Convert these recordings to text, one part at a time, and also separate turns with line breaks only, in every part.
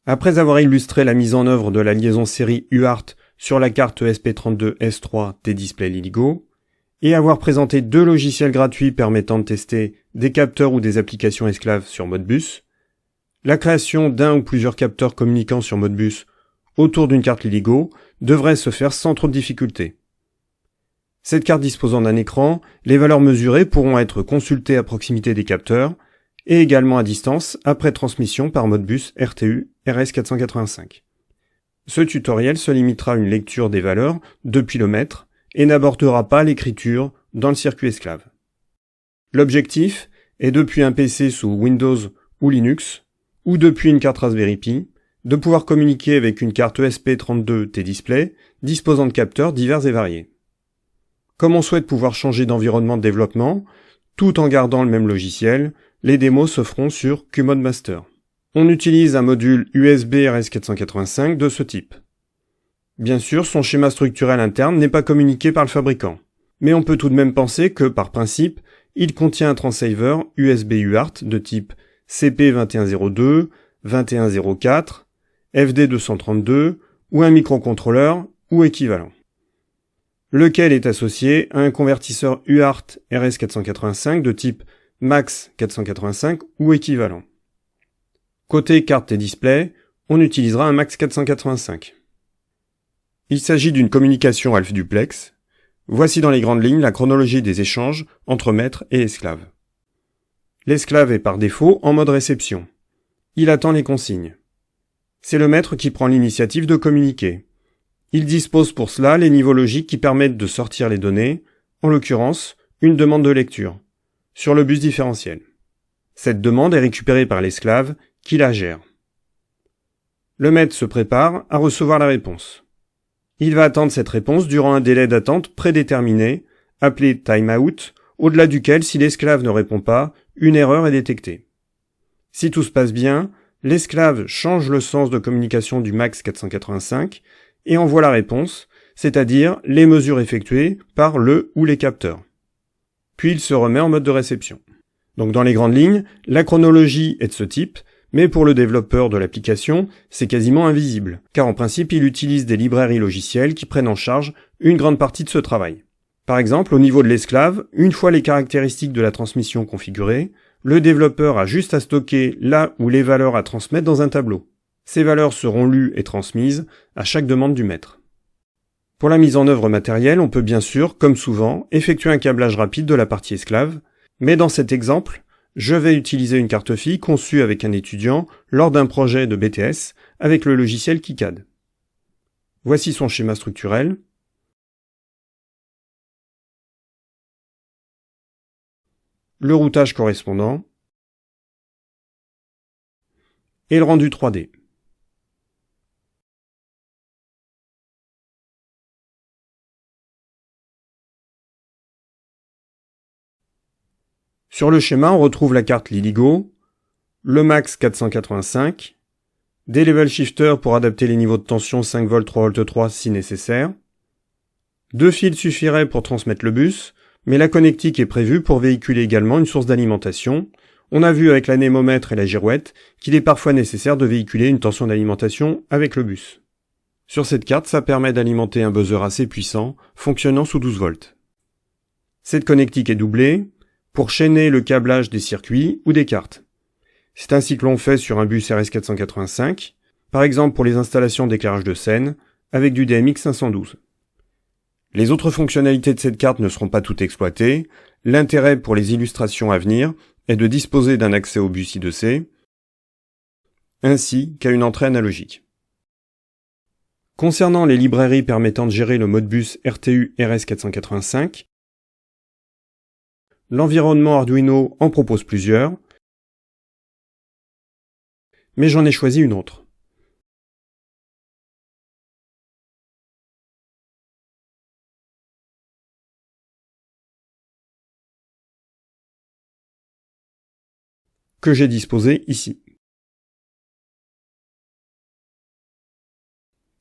Après avoir illustré la mise en œuvre de la liaison série UART sur la carte ESP32S3 des displays LiLiGo, et avoir présenté 2 logiciels gratuits permettant de tester des capteurs ou des applications esclaves sur Modbus, la création d'un ou plusieurs capteurs communiquant sur Modbus autour d'une carte LiLiGo devrait se faire sans trop de difficultés. Cette carte disposant d'un écran, les valeurs mesurées pourront être consultées à proximité des capteurs et également à distance après transmission par Modbus RTU RS485. Ce tutoriel se limitera à une lecture des valeurs depuis le mètre et n'abordera pas l'écriture dans le circuit esclave. L'objectif est depuis un PC sous Windows ou Linux, ou depuis une carte Raspberry Pi, de pouvoir communiquer avec une carte ESP32T-Display disposant de capteurs divers et variés. Comme on souhaite pouvoir changer d'environnement de développement, tout en gardant le même logiciel, les démos se feront sur QModMaster. On utilise un module USB RS485 de ce type. Bien sûr, son schéma structurel interne n'est pas communiqué par le fabricant, mais on peut tout de même penser que, par principe, il contient un transceiver USB UART de type CP2102, 2104, FD232 ou un microcontrôleur ou équivalent, lequel est associé à un convertisseur UART RS485 de type MAX485 ou équivalent. Côté carte et display, on utilisera un MAX485. Il s'agit d'une communication ALF duplex. Voici dans les grandes lignes la chronologie des échanges entre maître et esclave. L'esclave est par défaut en mode réception. Il attend les consignes. C'est le maître qui prend l'initiative de communiquer. Il dispose pour cela les niveaux logiques qui permettent de sortir les données, en l'occurrence, une demande de lecture, sur le bus différentiel. Cette demande est récupérée par l'esclave qui la gère. Le maître se prépare à recevoir la réponse. Il va attendre cette réponse durant un délai d'attente prédéterminé, appelé timeout, au-delà duquel, si l'esclave ne répond pas, une erreur est détectée. Si tout se passe bien, l'esclave change le sens de communication du MAX485 et envoie la réponse, c'est-à-dire les mesures effectuées par le ou les capteurs. Puis il se remet en mode de réception. Donc dans les grandes lignes, la chronologie est de ce type, mais pour le développeur de l'application, c'est quasiment invisible, car en principe il utilise des librairies logicielles qui prennent en charge une grande partie de ce travail. Par exemple, au niveau de l'esclave, une fois les caractéristiques de la transmission configurées, le développeur a juste à stocker là où les valeurs à transmettre dans un tableau. Ces valeurs seront lues et transmises à chaque demande du maître. Pour la mise en œuvre matérielle, on peut bien sûr, comme souvent, effectuer un câblage rapide de la partie esclave, mais dans cet exemple, je vais utiliser une carte fille conçue avec un étudiant lors d'un projet de BTS avec le logiciel KiCad. Voici son schéma structurel. Le routage correspondant et le rendu 3D. Sur le schéma, on retrouve la carte LiLiGo, le MAX485, des level shifters pour adapter les niveaux de tension 5V 3V3 si nécessaire. 2 fils suffiraient pour transmettre le bus, mais la connectique est prévue pour véhiculer également une source d'alimentation. On a vu avec l'anémomètre et la girouette qu'il est parfois nécessaire de véhiculer une tension d'alimentation avec le bus. Sur cette carte, ça permet d'alimenter un buzzer assez puissant, fonctionnant sous 12V. Cette connectique est doublée pour chaîner le câblage des circuits ou des cartes. C'est ainsi que l'on fait sur un bus RS485, par exemple pour les installations d'éclairage de scène, avec du DMX 512. Les autres fonctionnalités de cette carte ne seront pas toutes exploitées. L'intérêt pour les illustrations à venir est de disposer d'un accès au bus I2C, ainsi qu'à une entrée analogique. Concernant les librairies permettant de gérer le Modbus RTU RS485, l'environnement Arduino en propose plusieurs, mais j'en ai choisi une autre. Que j'ai disposée ici.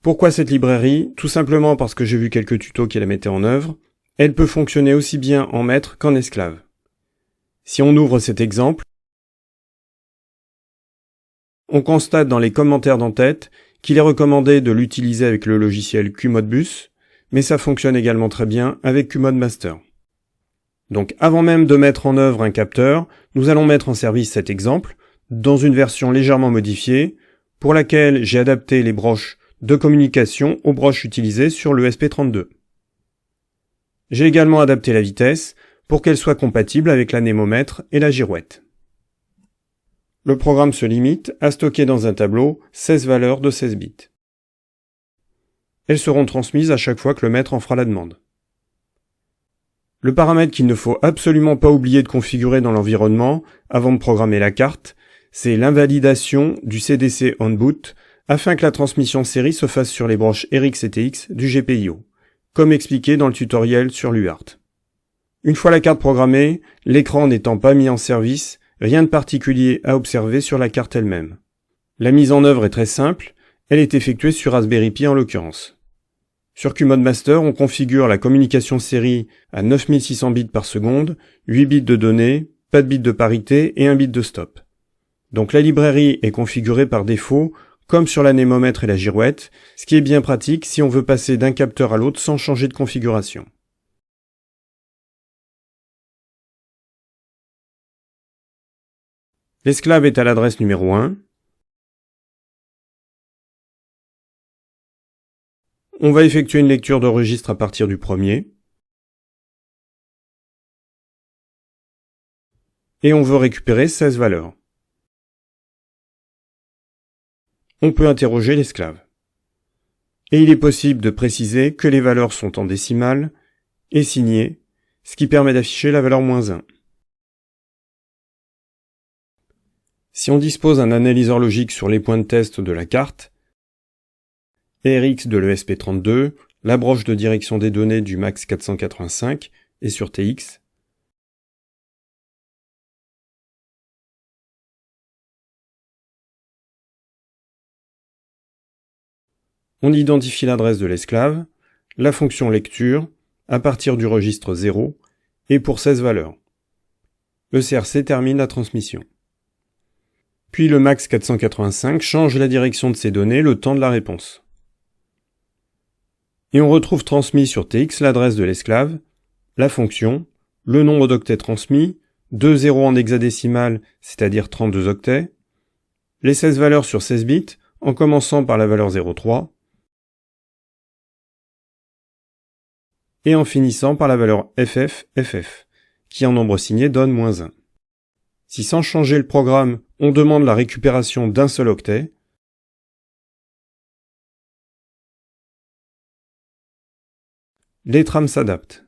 Pourquoi cette librairie? Tout simplement parce que j'ai vu quelques tutos qui la mettaient en œuvre. Elle peut fonctionner aussi bien en maître qu'en esclave. Si on ouvre cet exemple, On constate dans les commentaires d'en-tête qu'il est recommandé de l'utiliser avec le logiciel QModBus, mais ça fonctionne également très bien avec QModMaster. Donc avant même de mettre en œuvre un capteur, nous allons mettre en service cet exemple, dans une version légèrement modifiée, pour laquelle j'ai adapté les broches de communication aux broches utilisées sur le SP32. J'ai également adapté la vitesse pour qu'elle soit compatible avec l'anémomètre et la girouette. Le programme se limite à stocker dans un tableau 16 valeurs de 16 bits. Elles seront transmises à chaque fois que le maître en fera la demande. Le paramètre qu'il ne faut absolument pas oublier de configurer dans l'environnement avant de programmer la carte, c'est l'invalidation du CDC OnBoot afin que la transmission série se fasse sur les broches RX et TX du GPIO, comme expliqué dans le tutoriel sur l'UART. Une fois la carte programmée, l'écran n'étant pas mis en service, rien de particulier à observer sur la carte elle-même. La mise en œuvre est très simple, elle est effectuée sur Raspberry Pi en l'occurrence. Sur QModMaster, on configure la communication série à 9600 bits par seconde, 8 bits de données, pas de bits de parité et 1 bit de stop. Donc la librairie est configurée par défaut, comme sur l'anémomètre et la girouette, ce qui est bien pratique si on veut passer d'un capteur à l'autre sans changer de configuration. L'esclave est à l'adresse numéro 1. On va effectuer une lecture de registre à partir du premier. Et on veut récupérer 16 valeurs. On peut interroger l'esclave. Et il est possible de préciser que les valeurs sont en décimales et signées, ce qui permet d'afficher la valeur -1. Si on dispose d'un analyseur logique sur les points de test de la carte, RX de l'ESP32, la broche de direction des données du MAX 485 et sur TX, on identifie l'adresse de l'esclave, la fonction lecture, à partir du registre 0, et pour 16 valeurs. Le CRC termine la transmission. Puis le MAX 485 change la direction de ces données le temps de la réponse. Et on retrouve transmis sur TX l'adresse de l'esclave, la fonction, le nombre d'octets transmis, 2 zéros en hexadécimal, c'est-à-dire 32 octets, les 16 valeurs sur 16 bits, en commençant par la valeur 03, et en finissant par la valeur FF, qui en nombre signé donne -1. Si sans changer le programme, on demande la récupération d'un seul octet, les trames s'adaptent.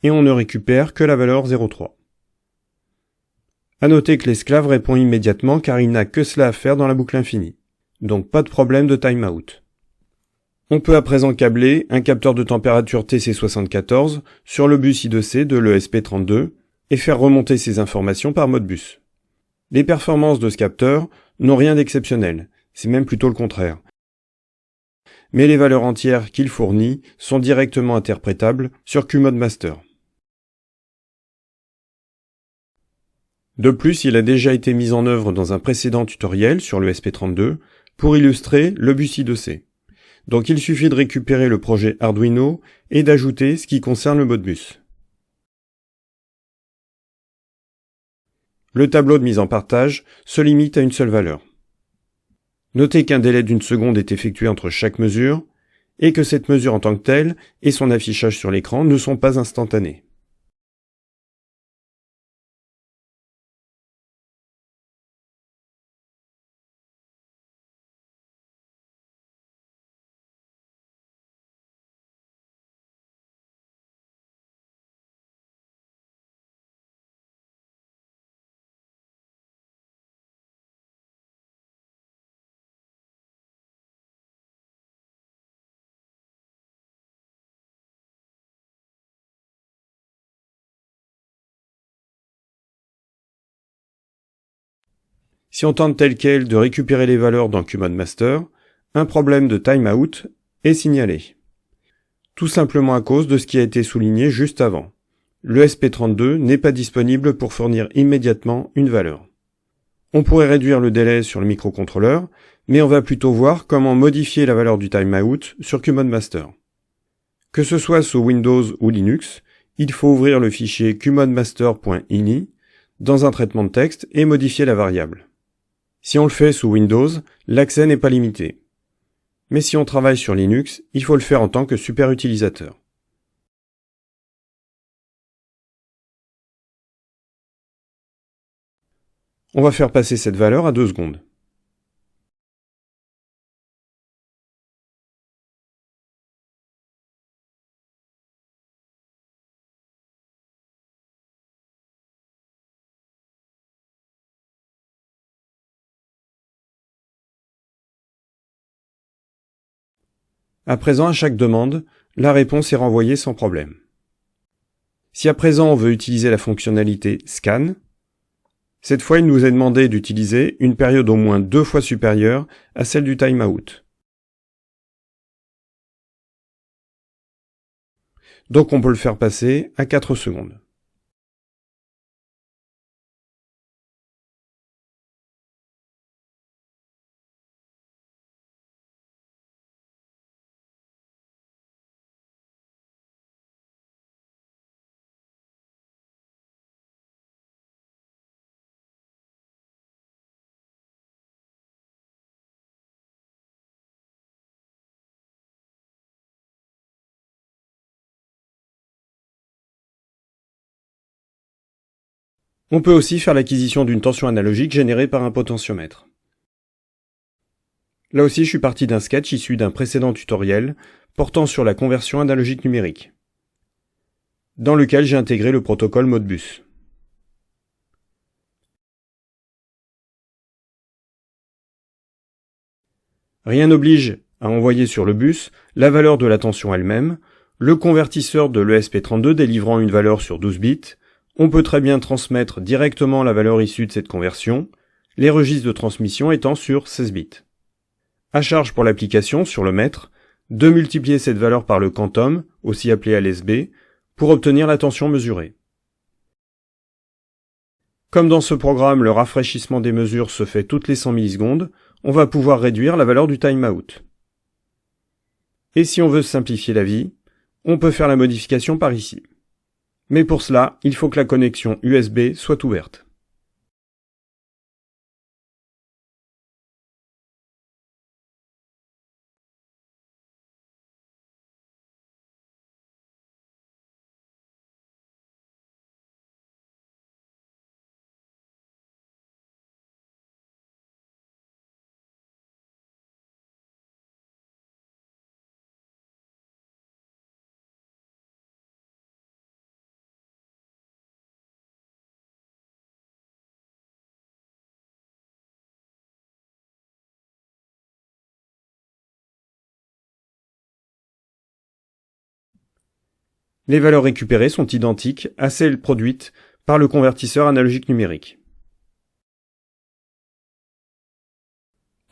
Et on ne récupère que la valeur 03. À noter que l'esclave répond immédiatement car il n'a que cela à faire dans la boucle infinie. Donc pas de problème de timeout. On peut à présent câbler un capteur de température TC74 sur le bus I2C de l'ESP32 et faire remonter ces informations par Modbus. Les performances de ce capteur n'ont rien d'exceptionnel, c'est même plutôt le contraire. Mais les valeurs entières qu'il fournit sont directement interprétables sur QModMaster. De plus, il a déjà été mis en œuvre dans un précédent tutoriel sur le SP32 pour illustrer le bus I2C. Donc il suffit de récupérer le projet Arduino et d'ajouter ce qui concerne le Modbus. Le tableau de mise en partage se limite à une seule valeur. Notez qu'un délai d'1 seconde est effectué entre chaque mesure et que cette mesure en tant que telle et son affichage sur l'écran ne sont pas instantanés. Si on tente tel quel de récupérer les valeurs dans QModMaster, un problème de timeout est signalé. Tout simplement à cause de ce qui a été souligné juste avant. l'ESP32 n'est pas disponible pour fournir immédiatement une valeur. On pourrait réduire le délai sur le microcontrôleur, mais on va plutôt voir comment modifier la valeur du timeout sur QModMaster. Que ce soit sous Windows ou Linux, il faut ouvrir le fichier qmodmaster.ini dans un traitement de texte et modifier la variable. Si on le fait sous Windows, l'accès n'est pas limité. Mais si on travaille sur Linux, il faut le faire en tant que superutilisateur. On va faire passer cette valeur à 2 secondes. À présent, à chaque demande, la réponse est renvoyée sans problème. Si à présent on veut utiliser la fonctionnalité Scan, cette fois il nous est demandé d'utiliser une période au moins 2 fois supérieure à celle du timeout. Donc on peut le faire passer à 4 secondes. On peut aussi faire l'acquisition d'une tension analogique générée par un potentiomètre. Là aussi, je suis parti d'un sketch issu d'un précédent tutoriel portant sur la conversion analogique numérique, dans lequel j'ai intégré le protocole Modbus. Rien n'oblige à envoyer sur le bus la valeur de la tension elle-même, le convertisseur de l'ESP32 délivrant une valeur sur 12 bits, on peut très bien transmettre directement la valeur issue de cette conversion, les registres de transmission étant sur 16 bits. À charge pour l'application, sur le mètre, de multiplier cette valeur par le quantum, aussi appelé LSB, pour obtenir la tension mesurée. Comme dans ce programme, le rafraîchissement des mesures se fait toutes les 100 millisecondes, on va pouvoir réduire la valeur du timeout. Et si on veut simplifier la vie, on peut faire la modification par ici. Mais pour cela, il faut que la connexion USB soit ouverte. Les valeurs récupérées sont identiques à celles produites par le convertisseur analogique numérique.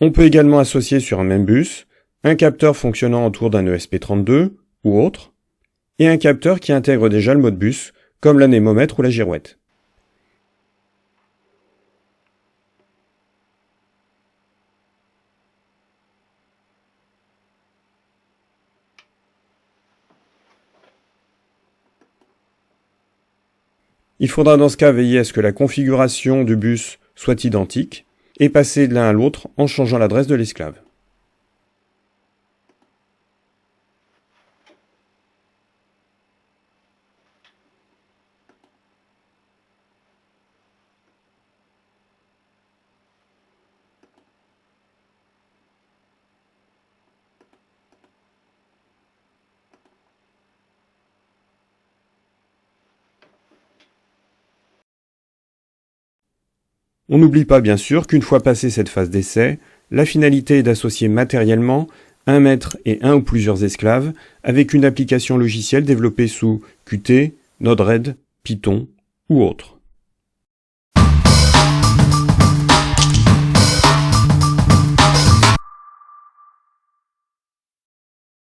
On peut également associer sur un même bus un capteur fonctionnant autour d'un ESP32 ou autre, et un capteur qui intègre déjà le Modbus, comme l'anémomètre ou la girouette. Il faudra dans ce cas veiller à ce que la configuration du bus soit identique et passer de l'un à l'autre en changeant l'adresse de l'esclave. On n'oublie pas bien sûr qu'une fois passée cette phase d'essai, la finalité est d'associer matériellement un maître et un ou plusieurs esclaves avec une application logicielle développée sous Qt, Node-RED, Python ou autre.